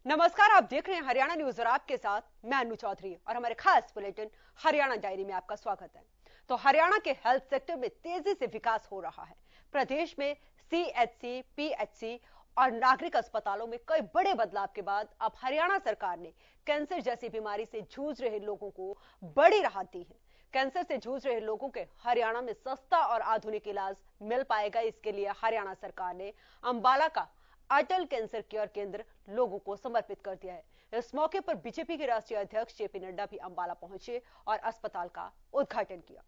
नमस्कार, आप देख रहे हैं हरियाणा न्यूज और आपके साथ मैं अनु चौधरी और हमारे खास बुलेटिन हरियाणा डायरी में आपका स्वागत है। तो हरियाणा के हेल्थ सेक्टर में तेजी से विकास हो रहा है। प्रदेश में सीएचसी, पीएचसी और नागरिक अस्पतालों में कई बड़े बदलाव के बाद अब हरियाणा सरकार ने कैंसर जैसी बीमारी से जूझ रहे लोगों को बड़ी राहत दी है। कैंसर से जूझ रहे लोगों के हरियाणा में सस्ता और आधुनिक इलाज मिल पाएगा, इसके लिए हरियाणा सरकार ने अंबाला का अटल कैंसर केयर केंद्र लोगों को समर्पित कर दिया है। इस मौके पर बीजेपी के राष्ट्रीय अध्यक्ष जेपी नड्डा भी अंबाला पहुंचे और अस्पताल का उद्घाटन किया।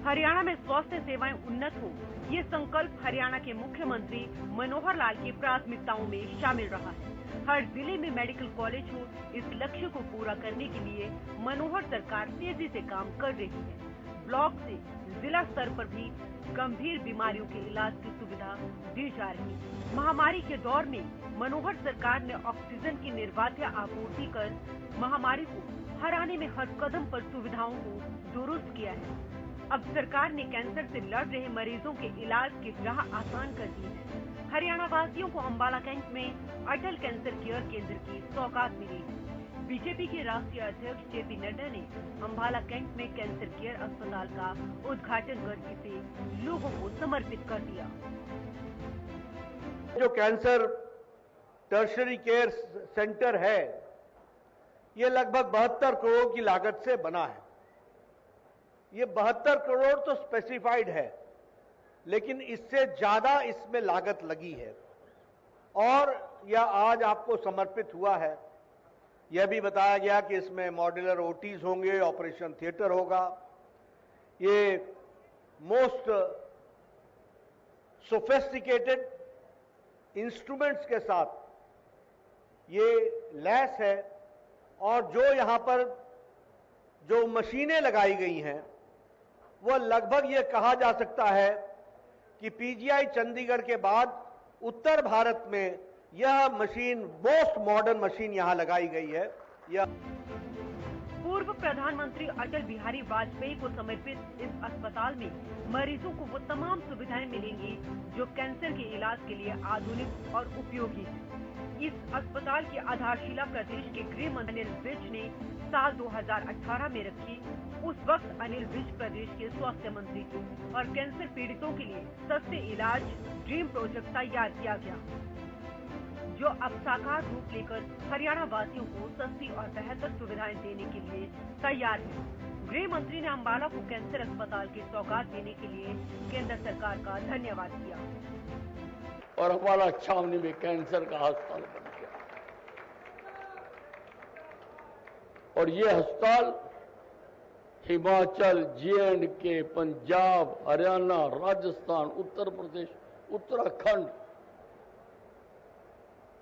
हरियाणा में स्वास्थ्य सेवाएं उन्नत हो, ये संकल्प हरियाणा के मुख्यमंत्री मनोहर लाल की प्राथमिकताओं में शामिल रहा है। हर जिले में मेडिकल कॉलेज हो, इस लक्ष्य को पूरा करने के लिए मनोहर सरकार तेजी से काम कर रही है। ब्लॉक से जिला स्तर पर भी गंभीर बीमारियों के इलाज की सुविधा दी जा रही है। महामारी के दौर में मनोहर सरकार ने ऑक्सीजन की निर्बाध आपूर्ति कर महामारी को हराने में हर कदम पर सुविधाओं को दुरुस्त किया है। अब सरकार ने कैंसर से लड़ रहे मरीजों के इलाज की राह आसान कर दी है। हरियाणा वासियों को अंबाला कैंट में अटल कैंसर केयर केंद्र की सौगात मिली है। बीजेपी के राष्ट्रीय अध्यक्ष जेपी नड्डा ने अंबाला कैंट में कैंसर केयर अस्पताल का उद्घाटन कर इसे लोगों को समर्पित कर दिया। जो कैंसर टर्शरी केयर सेंटर है, ये लगभग 72 करोड़ की लागत से बना है। ये 72 करोड़ तो स्पेसिफाइड है, लेकिन इससे ज्यादा इसमें लागत लगी है और यह आज आपको समर्पित हुआ है। यह भी बताया गया कि इसमें मॉड्यूलर ओटीज होंगे, ऑपरेशन थिएटर होगा। ये मोस्ट सोफिस्टिकेटेड इंस्ट्रूमेंट्स के साथ ये लैस है और जो यहां पर जो मशीनें लगाई गई हैं वो लगभग ये कहा जा सकता है कि पीजीआई चंडीगढ़ के बाद उत्तर भारत में यह मशीन मोस्ट मॉडर्न मशीन यहां लगाई गई है। यह पूर्व प्रधानमंत्री अटल बिहारी वाजपेयी को समर्पित इस अस्पताल में मरीजों को वो तमाम सुविधाएं मिलेंगी जो कैंसर के इलाज के लिए आधुनिक और उपयोगी है। इस अस्पताल की आधारशिला प्रदेश के गृह मंत्री अनिल विज ने साल 2018 में रखी। उस वक्त अनिल विज प्रदेश के स्वास्थ्य मंत्री थे और कैंसर पीड़ितों के लिए सस्ते इलाज ड्रीम प्रोजेक्ट तैयार किया गया, जो अब साकार रूप लेकर हरियाणा वासियों को सस्ती और बेहतर सुविधाएं देने के लिए तैयार है। गृह मंत्री ने अंबाला को कैंसर अस्पताल की सौगात देने के लिए केंद्र सरकार का धन्यवाद किया। और हमारा छावनी में कैंसर का अस्पताल बन गया और ये अस्पताल हिमाचल, जे&के, पंजाब, हरियाणा, राजस्थान, उत्तर प्रदेश, उत्तराखंड,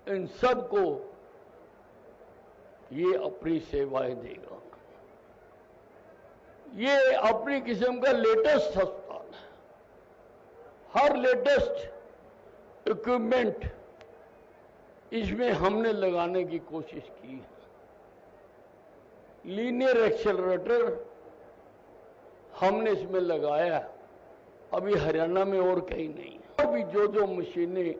इन सब को ये अपनी सेवाएं देगा। ये अपनी किस्म का लेटेस्ट अस्पताल है। हर लेटेस्ट इक्विपमेंट इसमें हमने लगाने की कोशिश की है। लीनियर एक्सेलरेटर हमने इसमें लगाया, अभी हरियाणा में और कहीं नहीं है। और भी जो मशीनें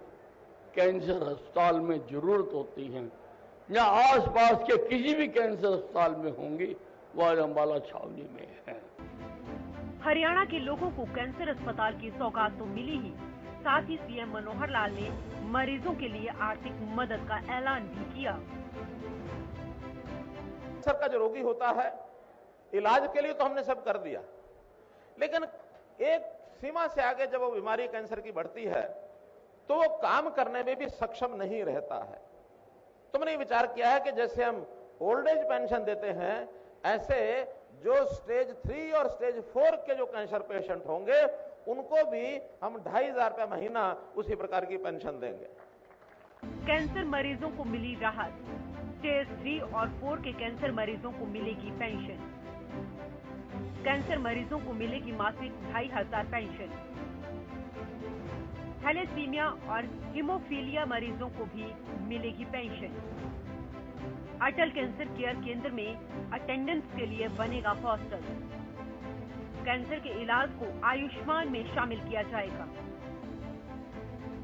कैंसर अस्पताल में जरूरत होती हैं या आसपास के किसी भी कैंसर अस्पताल में होंगी, वो आज अंबाला छावनी में है। हरियाणा के लोगों को कैंसर अस्पताल की सौगात तो मिली ही, साथ ही सीएम मनोहर लाल ने मरीजों के लिए आर्थिक मदद का ऐलान भी किया। कैंसर का जो रोगी होता है, इलाज के लिए तो हमने सब कर दिया, लेकिन एक सीमा से आगे जब वो बीमारी कैंसर की बढ़ती है तो वो काम करने में भी सक्षम नहीं रहता है। तो मैंने विचार किया है कि जैसे हम ओल्ड एज पेंशन देते हैं, ऐसे जो स्टेज 3 और स्टेज 4 के जो कैंसर पेशेंट होंगे उनको भी हम 2500 रुपया महीना उसी प्रकार की पेंशन देंगे। कैंसर मरीजों को मिली राहत, स्टेज 3 और 4 के कैंसर मरीजों को मिलेगी पेंशन। कैंसर मरीजों को मिलेगी मासिक 2500 पेंशन। थैलेसीमिया और हीमोफीलिया मरीजों को भी मिलेगी पेंशन। अटल कैंसर केयर केंद्र में अटेंडेंस के लिए बनेगा हॉस्टल। कैंसर के इलाज को आयुष्मान में शामिल किया जाएगा।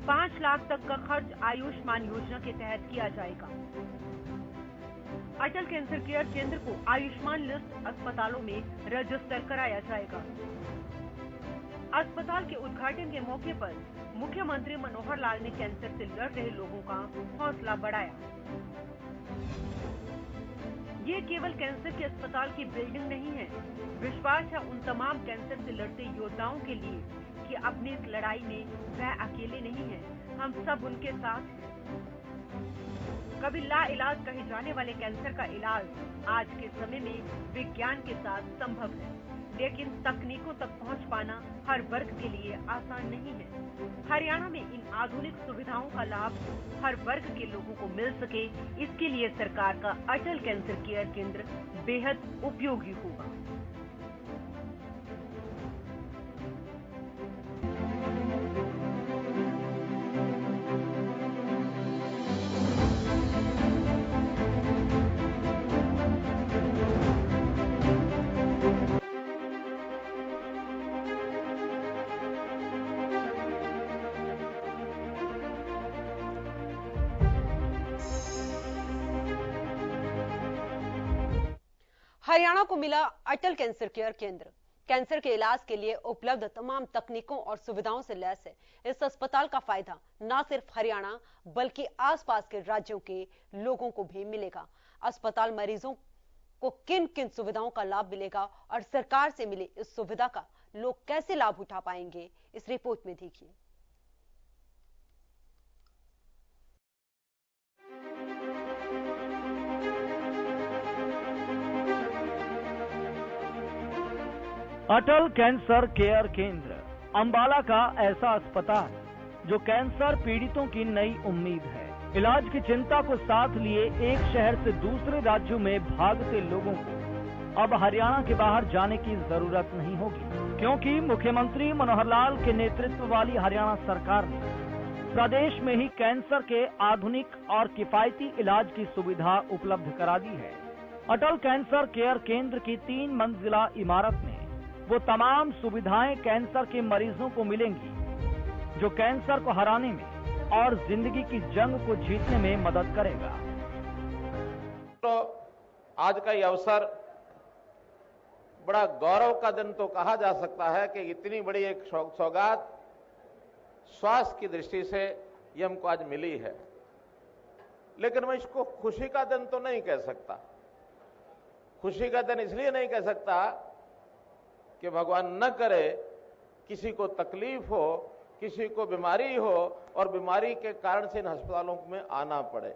5 लाख तक का खर्च आयुष्मान योजना के तहत किया जाएगा। अटल कैंसर केयर केंद्र को आयुष्मान लिस्ट अस्पतालों में रजिस्टर कराया जाएगा। अस्पताल के उद्घाटन के मौके पर मुख्यमंत्री मनोहर लाल ने कैंसर से लड़ रहे लोगों का हौसला बढ़ाया। ये केवल कैंसर के अस्पताल की बिल्डिंग नहीं है, विश्वास है उन तमाम कैंसर से लड़ते योद्धाओं के लिए कि अपनी इस लड़ाई में वह अकेले नहीं है, हम सब उनके साथ हैं। कभी लाइलाज कहे जाने वाले कैंसर का इलाज आज के समय में विज्ञान के साथ संभव है, लेकिन तकनीकों तक पहुंच पाना हर वर्ग के लिए आसान नहीं है। हरियाणा में इन आधुनिक सुविधाओं का लाभ हर वर्ग के लोगों को मिल सके, इसके लिए सरकार का अटल कैंसर केयर केंद्र बेहद उपयोगी होगा। हरियाणा को मिला अटल कैंसर केयर केंद्र। कैंसर के इलाज के लिए उपलब्ध तमाम तकनीकों और सुविधाओं से लैस है इस अस्पताल का फायदा न सिर्फ हरियाणा बल्कि आसपास के राज्यों के लोगों को भी मिलेगा। अस्पताल मरीजों को किन किन सुविधाओं का लाभ मिलेगा और सरकार से मिली इस सुविधा का लोग कैसे लाभ उठा पाएंगे, इस रिपोर्ट में देखिए। अटल कैंसर केयर केंद्र अंबाला का ऐसा अस्पताल जो कैंसर पीड़ितों की नई उम्मीद है। इलाज की चिंता को साथ लिए एक शहर से दूसरे राज्यों में भागते लोगों को अब हरियाणा के बाहर जाने की जरूरत नहीं होगी, क्योंकि मुख्यमंत्री मनोहर लाल के नेतृत्व वाली हरियाणा सरकार ने प्रदेश में ही कैंसर के आधुनिक और किफायती इलाज की सुविधा उपलब्ध करा दी है। अटल कैंसर केयर केंद्र की 3 मंजिला इमारत में वो तमाम सुविधाएं कैंसर के मरीजों को मिलेंगी जो कैंसर को हराने में और जिंदगी की जंग को जीतने में मदद करेगा। तो आज का ये अवसर बड़ा गौरव का दिन तो कहा जा सकता है कि इतनी बड़ी एक सौगात स्वास्थ्य की दृष्टि से ये हमको आज मिली है, लेकिन मैं इसको खुशी का दिन तो नहीं कह सकता। खुशी का दिन इसलिए नहीं कह सकता कि भगवान न करे किसी को तकलीफ हो, किसी को बीमारी हो और बीमारी के कारण से इन अस्पतालों में आना पड़े।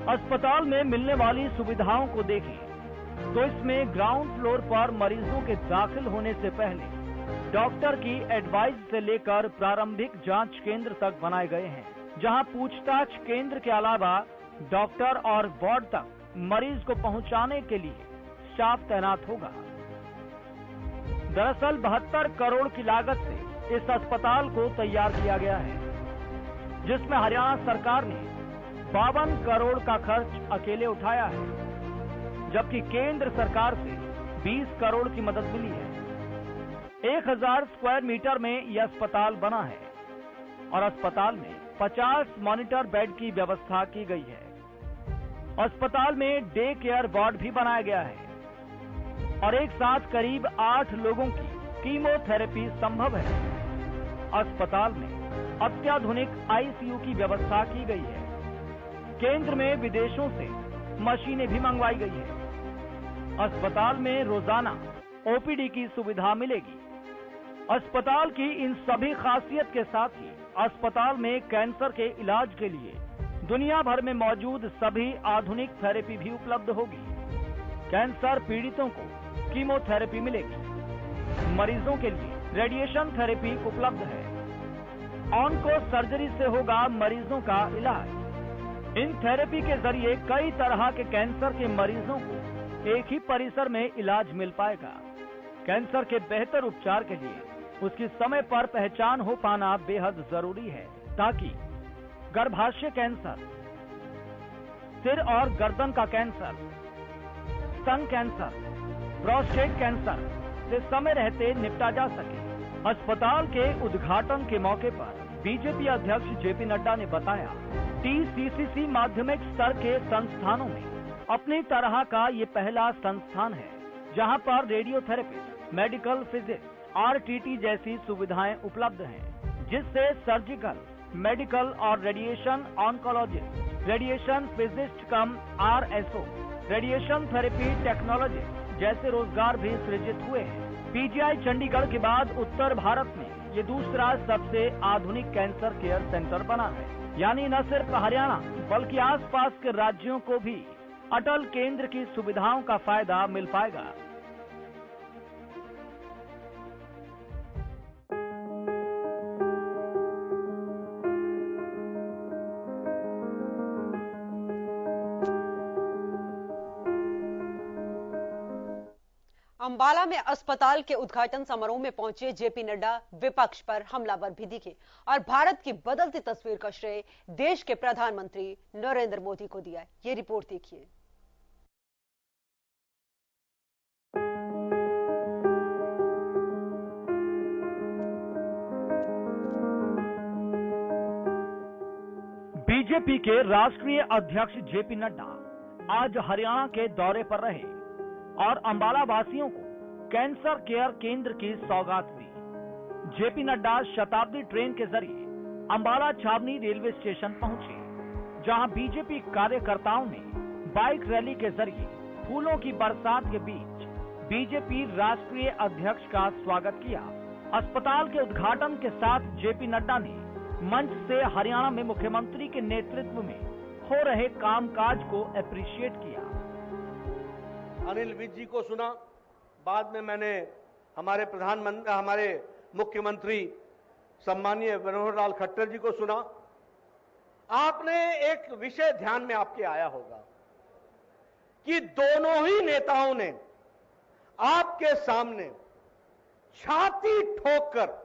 अस्पताल में मिलने वाली सुविधाओं को देखें तो इसमें ग्राउंड फ्लोर पर मरीजों के दाखिल होने से पहले डॉक्टर की एडवाइस से लेकर प्रारंभिक जांच केंद्र तक बनाए गए हैं, जहां पूछताछ केंद्र के अलावा डॉक्टर और वार्ड तक मरीज को पहुंचाने के लिए स्टाफ तैनात होगा। दरअसल 72 करोड़ की लागत से इस अस्पताल को तैयार किया गया है, जिसमें हरियाणा सरकार ने 52 करोड़ का खर्च अकेले उठाया है, जबकि केंद्र सरकार से 20 करोड़ की मदद मिली है। 1000 स्क्वायर मीटर में यह अस्पताल बना है और अस्पताल में 50 मॉनिटर बेड की व्यवस्था की गई है। अस्पताल में डे केयर वार्ड भी बनाया गया है और एक साथ करीब 8 लोगों की कीमोथेरेपी संभव है। अस्पताल में अत्याधुनिक आईसीयू की व्यवस्था की गई है। केंद्र में विदेशों से मशीनें भी मंगवाई गई है। अस्पताल में रोजाना ओपीडी की सुविधा मिलेगी। अस्पताल की इन सभी खासियत के साथ ही अस्पताल में कैंसर के इलाज के लिए दुनिया भर में मौजूद सभी आधुनिक थेरेपी भी उपलब्ध होगी। कैंसर पीड़ितों को कीमोथेरेपी मिलेगी। मरीजों के लिए रेडिएशन थेरेपी उपलब्ध है। ऑन्को सर्जरी से होगा मरीजों का इलाज। इन थेरेपी के जरिए कई तरह के कैंसर के मरीजों को एक ही परिसर में इलाज मिल पाएगा। कैंसर के बेहतर उपचार के लिए उसकी समय पर पहचान हो पाना बेहद जरूरी है, ताकि गर्भाशय कैंसर, सिर और गर्दन का कैंसर, स्तन कैंसर, प्रोस्टेट कैंसर से समय रहते निपटा जा सके। अस्पताल के उद्घाटन के मौके पर बीजेपी अध्यक्ष जेपी नड्डा ने बताया, TCCC माध्यमिक स्तर के संस्थानों में अपनी तरह का ये पहला संस्थान है जहां पर रेडियोथेरेपिस्ट, मेडिकल फिजिक्स, RTT जैसी सुविधाएं उपलब्ध हैं, जिससे सर्जिकल, मेडिकल और रेडिएशन ऑन्कोलॉजिस्ट, रेडिएशन फिजिस्ट कम RSO, रेडिएशन थेरेपी टेक्नोलॉजिस्ट जैसे रोजगार भी सृजित हुए हैं। PGI चंडीगढ़ के बाद उत्तर भारत में ये दूसरा सबसे आधुनिक कैंसर केयर सेंटर बना है। यानी न सिर्फ हरियाणा बल्कि आसपास के राज्यों को भी अटल केंद्र की सुविधाओं का फायदा मिल पाएगा। अंबाला में अस्पताल के उद्घाटन समारोह में पहुंचे जेपी नड्डा विपक्ष पर हमलावर भी दिखे और भारत की बदलती तस्वीर का श्रेय देश के प्रधानमंत्री नरेंद्र मोदी को दिया। ये रिपोर्ट देखिए। बीजेपी के राष्ट्रीय अध्यक्ष जेपी नड्डा आज हरियाणा के दौरे पर रहे और अंबाला वासियों को कैंसर केयर केंद्र की सौगात दी। जेपी नड्डा शताब्दी ट्रेन के जरिए अंबाला छावनी रेलवे स्टेशन पहुंचे, जहां बीजेपी कार्यकर्ताओं ने बाइक रैली के जरिए फूलों की बरसात के बीच बीजेपी राष्ट्रीय अध्यक्ष का स्वागत किया। अस्पताल के उद्घाटन के साथ जेपी नड्डा ने मंच से हरियाणा में मुख्यमंत्री के नेतृत्व में हो रहे कामकाज को अप्रिशिएट किया। अनिल विज जी को सुना, बाद में मैंने हमारे मुख्यमंत्री सम्मानीय मनोहर लाल खट्टर जी को सुना। आपने एक विषय ध्यान में आपके आया होगा कि दोनों ही नेताओं ने आपके सामने छाती ठोककर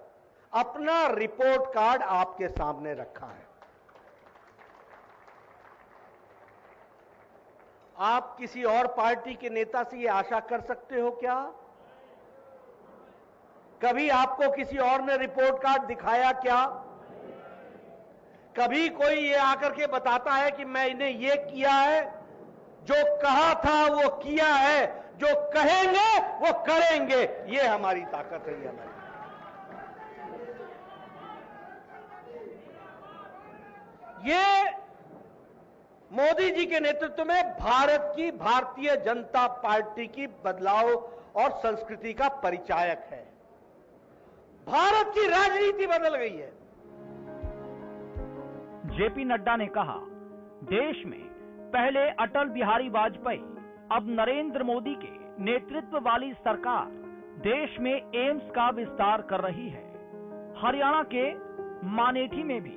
अपना रिपोर्ट कार्ड आपके सामने रखा है। आप किसी और पार्टी के नेता से यह आशा कर सकते हो क्या? कभी आपको किसी और ने रिपोर्ट कार्ड दिखाया क्या? कभी कोई ये आकर के बताता है कि मैं इन्हें ये किया है, जो कहा था वो किया है, जो कहेंगे वो करेंगे। ये हमारी ताकत है, ये हमारी। ये मोदी जी के नेतृत्व में भारत की भारतीय जनता पार्टी की बदलाव और संस्कृति का परिचायक है। भारत की राजनीति बदल गई है। जेपी नड्डा ने कहा, देश में पहले अटल बिहारी वाजपेयी, अब नरेंद्र मोदी के नेतृत्व वाली सरकार देश में एम्स का विस्तार कर रही है। हरियाणा के मानेठी में भी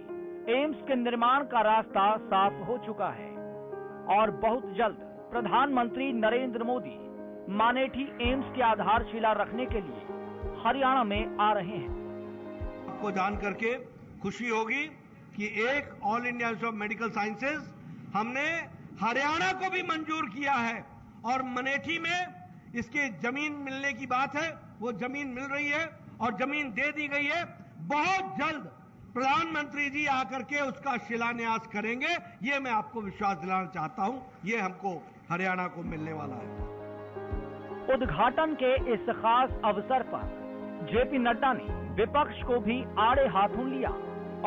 एम्स के निर्माण का रास्ता साफ हो चुका है और बहुत जल्द प्रधानमंत्री नरेंद्र मोदी मानेठी एम्स की आधारशिला रखने के लिए हरियाणा में आ रहे हैं। आपको जान करके खुशी होगी कि एक all India institute of medical sciences हमने हरियाणा को भी मंजूर किया है और मनेठी में इसकी जमीन मिलने की बात है, वो जमीन मिल रही है और जमीन दे दी गई है। बहुत जल्द प्रधानमंत्री जी आकर के उसका शिलान्यास करेंगे, ये मैं आपको विश्वास दिलाना चाहता हूं। ये हमको हरियाणा को मिलने वाला है। उद्घाटन के इस खास अवसर पर जेपी नड्डा ने विपक्ष को भी आड़े हाथों लिया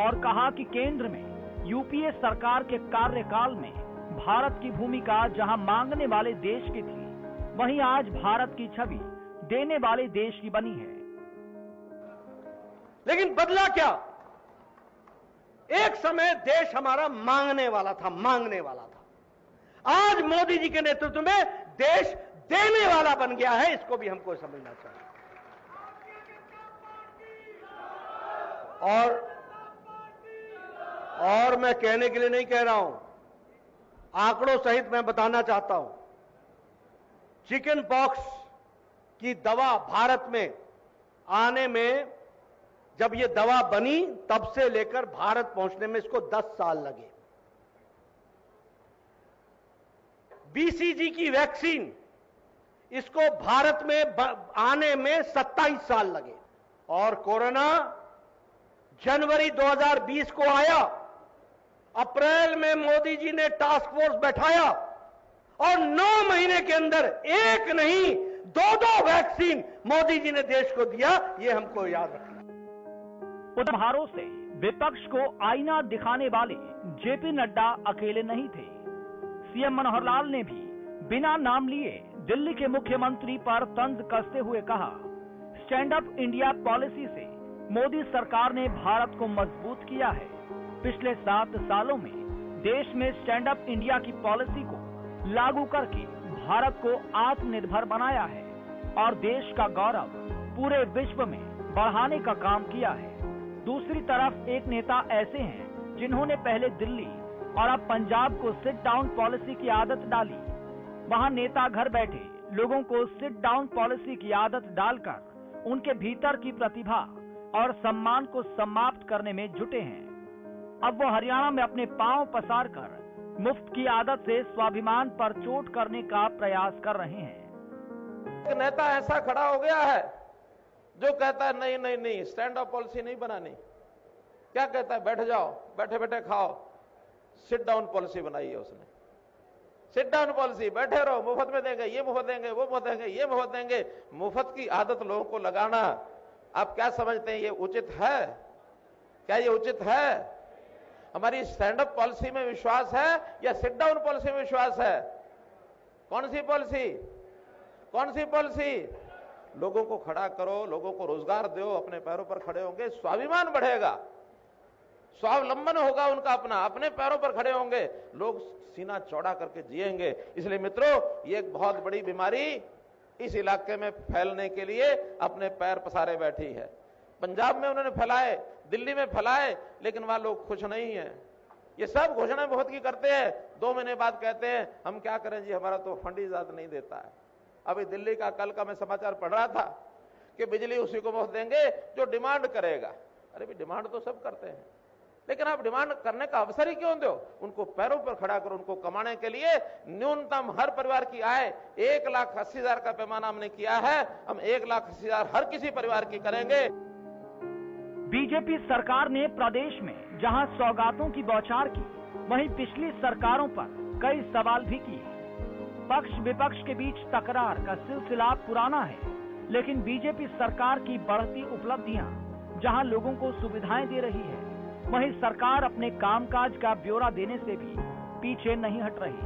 और कहा कि केंद्र में यूपीए सरकार के कार्यकाल में भारत की भूमिका जहां मांगने वाले देश की थी, वहीं आज भारत की छवि देने वाले देश की बनी है। लेकिन बदला क्या? एक समय देश हमारा मांगने वाला था। आज मोदी जी के नेतृत्व में देश देने वाला बन गया है। इसको भी हमको समझना चाहिए। और मैं कहने के लिए नहीं कह रहा हूं, आंकड़ों सहित मैं बताना चाहता हूं, चिकन पॉक्स की दवा भारत में आने में जब ये दवा बनी तब से लेकर भारत पहुंचने में इसको 10 साल लगे। बीसीजी की वैक्सीन, इसको भारत में आने में 27 साल लगे। और कोरोना जनवरी 2020 को आया, अप्रैल में मोदी जी ने टास्क फोर्स बैठाया और 9 महीने के अंदर एक नहीं 2 वैक्सीन मोदी जी ने देश को दिया। ये हमको याद रखना। उदाहरणों से विपक्ष को आईना दिखाने वाले जेपी नड्डा अकेले नहीं थे। सीएम मनोहर लाल ने भी बिना नाम लिए दिल्ली के मुख्यमंत्री पर तंज कसते हुए कहा, स्टैंड अप इंडिया पॉलिसी से मोदी सरकार ने भारत को मजबूत किया है। पिछले 7 सालों में देश में स्टैंड अप इंडिया की पॉलिसी को लागू करके भारत को आत्मनिर्भर बनाया है और देश का गौरव पूरे विश्व में बढ़ाने का काम किया है। दूसरी तरफ एक नेता ऐसे हैं जिन्होंने पहले दिल्ली और अब पंजाब को सिट डाउन पॉलिसी की आदत डाली। वहां नेता घर बैठे लोगों को सिट डाउन पॉलिसी की आदत डालकर उनके भीतर की प्रतिभा और सम्मान को समाप्त करने में जुटे हैं। अब वो हरियाणा में अपने पांव पसार कर मुफ्त की आदत से स्वाभिमान पर चोट करने का प्रयास कर रहे हैं। एक नेता ऐसा खड़ा हो गया है जो कहता है नहीं नहीं नहीं, स्टैंड अप पॉलिसी नहीं बनानी। क्या कहता है? बैठ जाओ, बैठे बैठे खाओ। सिट डाउन पॉलिसी बनाई है उसने। सिट डाउन पॉलिसी, बैठे रहो, मुफ्त में देंगे, ये मुफ्त देंगे, वो मुफ्त देंगे, ये मुफ्त देंगे। मुफ्त की आदत लोगों को लगाना, आप क्या समझते हैं ये उचित है? क्या ये उचित है? हमारी स्टैंड अप पॉलिसी में विश्वास है या सिट डाउन पॉलिसी में विश्वास है? कौन सी पॉलिसी? कौन सी पॉलिसी? लोगों को खड़ा करो, लोगों को रोजगार दो, अपने पैरों पर खड़े होंगे, स्वाभिमान बढ़ेगा, स्वावलंबन होगा उनका, अपने पैरों पर खड़े होंगे, लोग सीना चौड़ा करके जिएंगे। इसलिए मित्रों, ये एक बहुत बड़ी बीमारी इस इलाके में फैलने के लिए अपने पैर पसारे बैठी है। पंजाब में उन्होंने फैलाए, दिल्ली में फैलाए, लेकिन वहां लोग खुश नहीं है। ये सब घोषणाएं बहुत की करते हैं, 2 महीने बाद कहते हैं हम क्या करें जी, हमारा तो फंड ही ज्यादा नहीं देता है। अभी दिल्ली का कल का मैं समाचार पढ़ रहा था कि बिजली उसी को मुफ्त देंगे जो डिमांड करेगा। अरे भी डिमांड तो सब करते हैं, लेकिन आप डिमांड करने का अवसर ही क्यों दो? उनको पैरों पर खड़ा करो। उनको कमाने के लिए न्यूनतम हर परिवार की आय 1,80,000 का पैमाना हमने किया है। हम 1,80,000 हर किसी परिवार की करेंगे। बीजेपी सरकार ने प्रदेश में जहां सौगातों की बौछार की, वहीं पिछली सरकारों पर कई सवाल भी किए। पक्ष विपक्ष के बीच तकरार का सिलसिला पुराना है, लेकिन बीजेपी सरकार की बढ़ती उपलब्धियां जहां लोगों को सुविधाएं दे रही है, वहीं सरकार अपने कामकाज का ब्यौरा देने से भी पीछे नहीं हट रही।